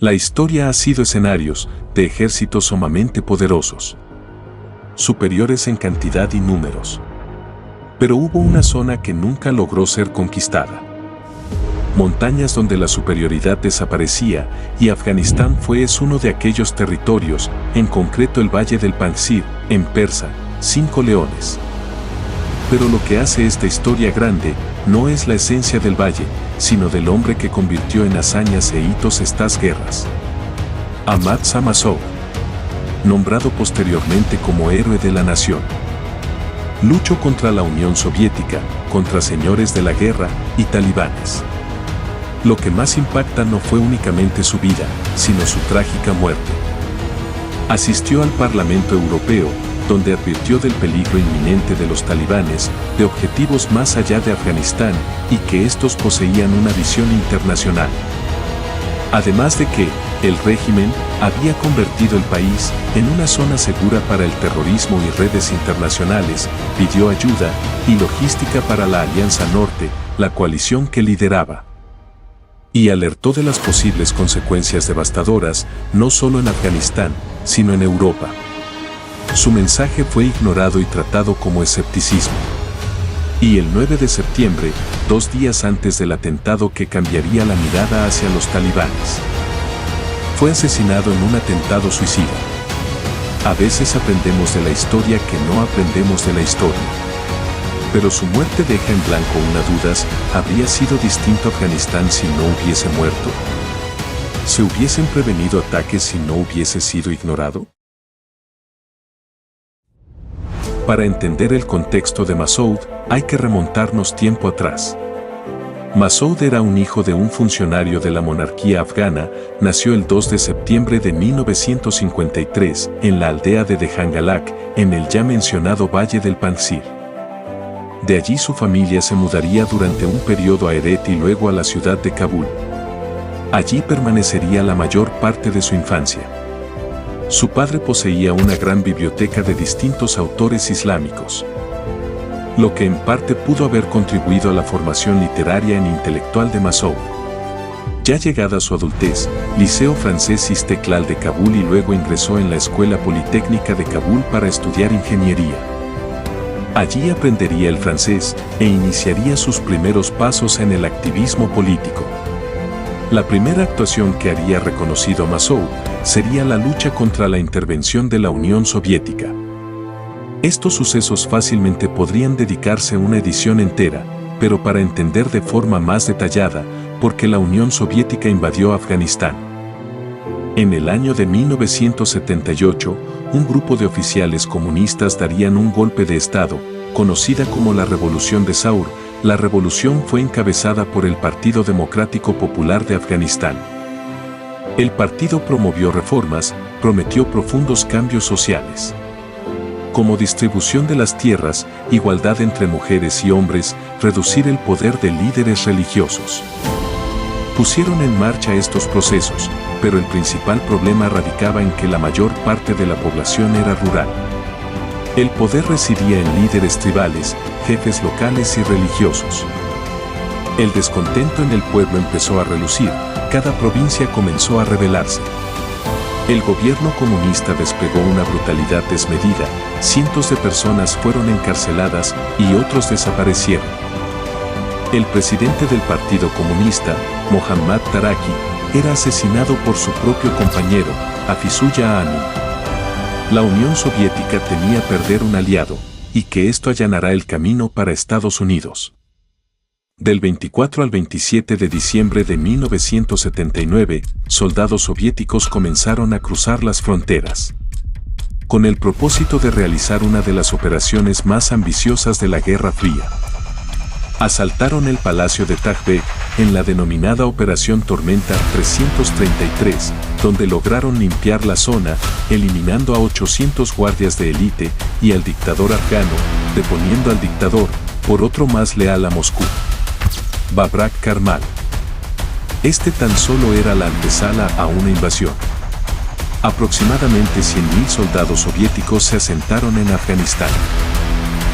La historia ha sido escenarios de ejércitos sumamente poderosos, superiores en cantidad y números. Pero hubo una zona que nunca logró ser conquistada. Montañas donde la superioridad desaparecía, y Afganistán es uno de aquellos territorios, en concreto el Valle del Panjshir, en persa, 5 leones. Pero lo que hace esta historia grande no es la esencia del valle, sino del hombre que convirtió en hazañas e hitos estas guerras. Ahmad Shah Massoud, nombrado posteriormente como héroe de la nación. Luchó contra la Unión Soviética, contra señores de la guerra y talibanes. Lo que más impacta no fue únicamente su vida, sino su trágica muerte. Asistió al Parlamento Europeo, donde advirtió del peligro inminente de los talibanes, de objetivos más allá de Afganistán, y que estos poseían una visión internacional. Además de que, el régimen había convertido el país en una zona segura para el terrorismo y redes internacionales, pidió ayuda y logística para la Alianza Norte, la coalición que lideraba. Y alertó de las posibles consecuencias devastadoras, no solo en Afganistán, sino en Europa. Su mensaje fue ignorado y tratado como escepticismo. Y el 9 de septiembre, 2 días antes del atentado que cambiaría la mirada hacia los talibanes, fue asesinado en un atentado suicida. A veces aprendemos de la historia que no aprendemos de la historia. Pero su muerte deja en blanco una duda: ¿habría sido distinto Afganistán si no hubiese muerto? ¿Se hubiesen prevenido ataques si no hubiese sido ignorado? Para entender el contexto de Massoud, hay que remontarnos tiempo atrás. Massoud era un hijo de un funcionario de la monarquía afgana. Nació el 2 de septiembre de 1953 en la aldea de Dejangalak, en el ya mencionado Valle del Panjshir. De allí su familia se mudaría durante un periodo a Herat y luego a la ciudad de Kabul. Allí permanecería la mayor parte de su infancia. Su padre poseía una gran biblioteca de distintos autores islámicos, lo que en parte pudo haber contribuido a la formación literaria e intelectual de Massoud. Ya llegada su adultez, Liceo Francés Istiklal de Kabul y luego ingresó en la Escuela Politécnica de Kabul para estudiar ingeniería. Allí aprendería el francés e iniciaría sus primeros pasos en el activismo político. La primera actuación que haría reconocido a Massoud sería la lucha contra la intervención de la Unión Soviética. Estos sucesos fácilmente podrían dedicarse una edición entera, pero para entender de forma más detallada, por qué la Unión Soviética invadió Afganistán. En el año de 1978, un grupo de oficiales comunistas darían un golpe de Estado, conocida como la Revolución de Saur. La revolución fue encabezada por el Partido Democrático Popular de Afganistán. El partido promovió reformas, prometió profundos cambios sociales, como distribución de las tierras, igualdad entre mujeres y hombres, reducir el poder de líderes religiosos. Pusieron en marcha estos procesos, pero el principal problema radicaba en que la mayor parte de la población era rural. El poder residía en líderes tribales, jefes locales y religiosos. El descontento en el pueblo empezó a relucir, cada provincia comenzó a rebelarse. El gobierno comunista desplegó una brutalidad desmedida, cientos de personas fueron encarceladas y otros desaparecieron. El presidente del Partido Comunista, Mohammad Taraki, era asesinado por su propio compañero, Hafizullah Amin. La Unión Soviética temía perder un aliado, y que esto allanará el camino para Estados Unidos. Del 24 al 27 de diciembre de 1979, soldados soviéticos comenzaron a cruzar las fronteras, con el propósito de realizar una de las operaciones más ambiciosas de la Guerra Fría. Asaltaron el Palacio de Tajbek en la denominada Operación Tormenta 333, donde lograron limpiar la zona, eliminando a 800 guardias de élite y al dictador afgano, deponiendo al dictador, por otro más leal a Moscú, Babrak Karmal. Este tan solo era la antesala a una invasión. Aproximadamente 100.000 soldados soviéticos se asentaron en Afganistán.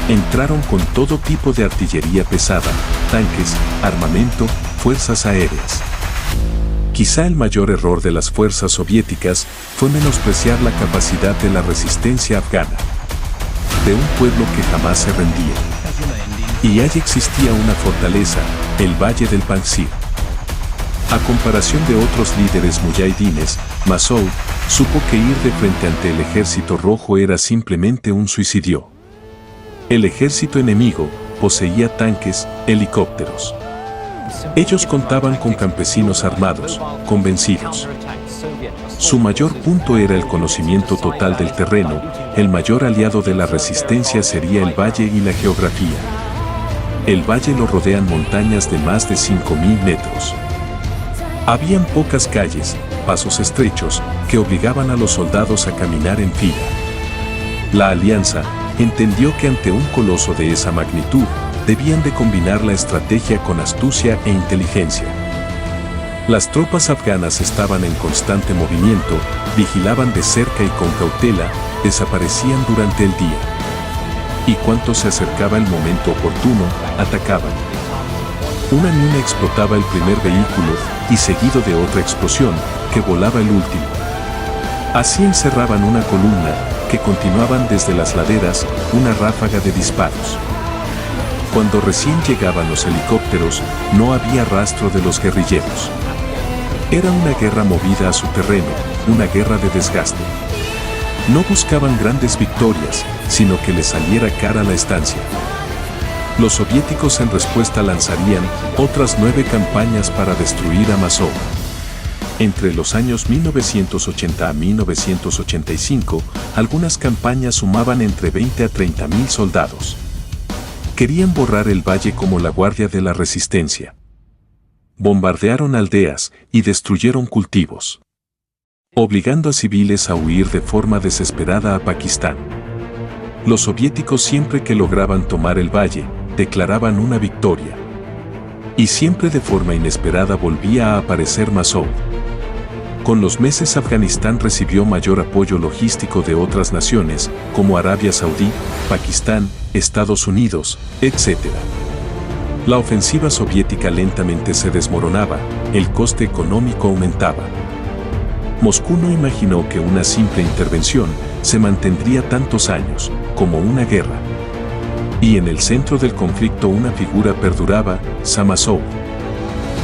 Entraron con todo tipo de artillería pesada, tanques, armamento, fuerzas aéreas. Quizá el mayor error de las fuerzas soviéticas fue menospreciar la capacidad de la resistencia afgana, de un pueblo que jamás se rendía. Y allí existía una fortaleza, el Valle del Panjshir. A comparación de otros líderes muyahidines, Masoud supo que ir de frente ante el ejército rojo era simplemente un suicidio. El ejército enemigo poseía tanques, helicópteros. Ellos contaban con campesinos armados, convencidos. Su mayor punto era el conocimiento total del terreno, el mayor aliado de la resistencia sería el valle y la geografía. El valle lo rodean montañas de más de 5.000 metros. Habían pocas calles, pasos estrechos, que obligaban a los soldados a caminar en fila. La alianza entendió que ante un coloso de esa magnitud, debían de combinar la estrategia con astucia e inteligencia. Las tropas afganas estaban en constante movimiento, vigilaban de cerca y con cautela, desaparecían durante el día. Y cuando se acercaba el momento oportuno, atacaban. Una mina explotaba el primer vehículo y seguido de otra explosión, que volaba el último. Así encerraban una columna, que continuaban desde las laderas, una ráfaga de disparos. Cuando recién llegaban los helicópteros, no había rastro de los guerrilleros. Era una guerra movida a su terreno, una guerra de desgaste. No buscaban grandes victorias, sino que les saliera cara la estancia. Los soviéticos en respuesta lanzarían otras 9 campañas para destruir a Masoud. Entre los años 1980 a 1985, algunas campañas sumaban entre 20 a 30.000 soldados. Querían borrar el valle como la guardia de la resistencia. Bombardearon aldeas y destruyeron cultivos, obligando a civiles a huir de forma desesperada a Pakistán. Los soviéticos siempre que lograban tomar el valle, declaraban una victoria. Y siempre de forma inesperada volvía a aparecer Masoud. Con los meses Afganistán recibió mayor apoyo logístico de otras naciones, como Arabia Saudí, Pakistán, Estados Unidos, etc. La ofensiva soviética lentamente se desmoronaba, el coste económico aumentaba. Moscú no imaginó que una simple intervención se mantendría tantos años, como una guerra. Y en el centro del conflicto una figura perduraba, Shah Massoud,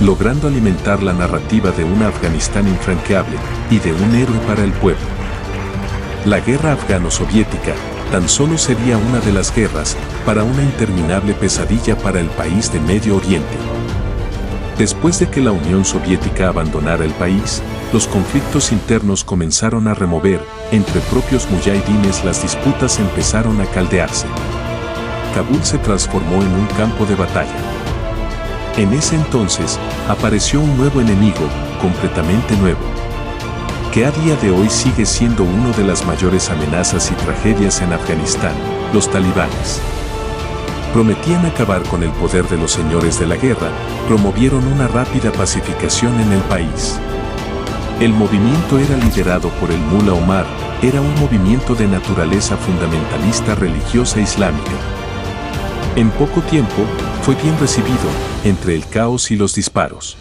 logrando alimentar la narrativa de un Afganistán infranqueable y de un héroe para el pueblo. La guerra afgano-soviética tan solo sería una de las guerras para una interminable pesadilla para el país de Medio Oriente. Después de que la Unión Soviética abandonara el país, los conflictos internos comenzaron a remover, entre propios muyahidines las disputas empezaron a caldearse. Kabul se transformó en un campo de batalla. En ese entonces, apareció un nuevo enemigo, completamente nuevo, que a día de hoy sigue siendo una de las mayores amenazas y tragedias en Afganistán, los talibanes. Prometían acabar con el poder de los señores de la guerra, promovieron una rápida pacificación en el país. El movimiento era liderado por el Mullah Omar, era un movimiento de naturaleza fundamentalista religiosa islámica. En poco tiempo, fue bien recibido, entre el caos y los disparos.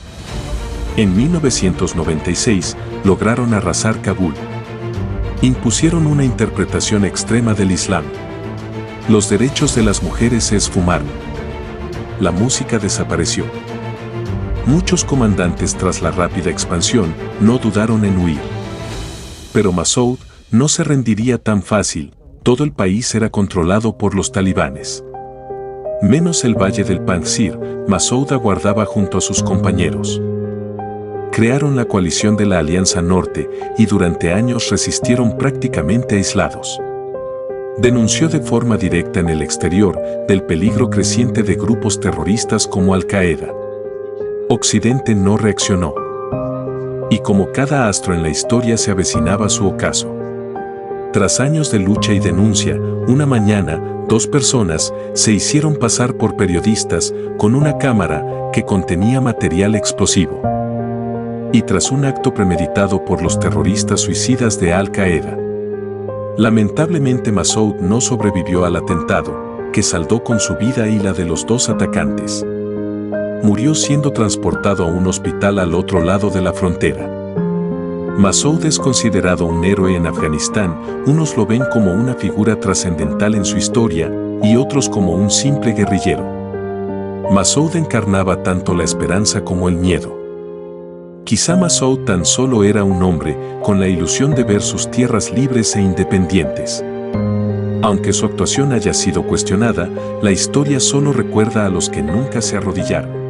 En 1996, lograron arrasar Kabul. Impusieron una interpretación extrema del Islam. Los derechos de las mujeres se esfumaron. La música desapareció. Muchos comandantes tras la rápida expansión no dudaron en huir. Pero Masoud no se rendiría tan fácil, todo el país era controlado por los talibanes. Menos el Valle del Panjshir, Masoud aguardaba junto a sus compañeros. Crearon la coalición de la Alianza Norte y durante años resistieron prácticamente aislados. Denunció de forma directa en el exterior del peligro creciente de grupos terroristas como Al-Qaeda. Occidente no reaccionó. Y como cada astro en la historia se avecinaba su ocaso. Tras años de lucha y denuncia, una mañana, 2 personas se hicieron pasar por periodistas con una cámara que contenía material explosivo. Y tras un acto premeditado por los terroristas suicidas de Al-Qaeda. Lamentablemente Masoud no sobrevivió al atentado, que saldó con su vida y la de los 2 atacantes. murió siendo transportado a un hospital al otro lado de la frontera. Masoud es considerado un héroe en Afganistán, unos lo ven como una figura trascendental en su historia y otros como un simple guerrillero. Masoud encarnaba tanto la esperanza como el miedo. Quizá Masoud tan solo era un hombre con la ilusión de ver sus tierras libres e independientes. Aunque su actuación haya sido cuestionada, la historia solo recuerda a los que nunca se arrodillaron.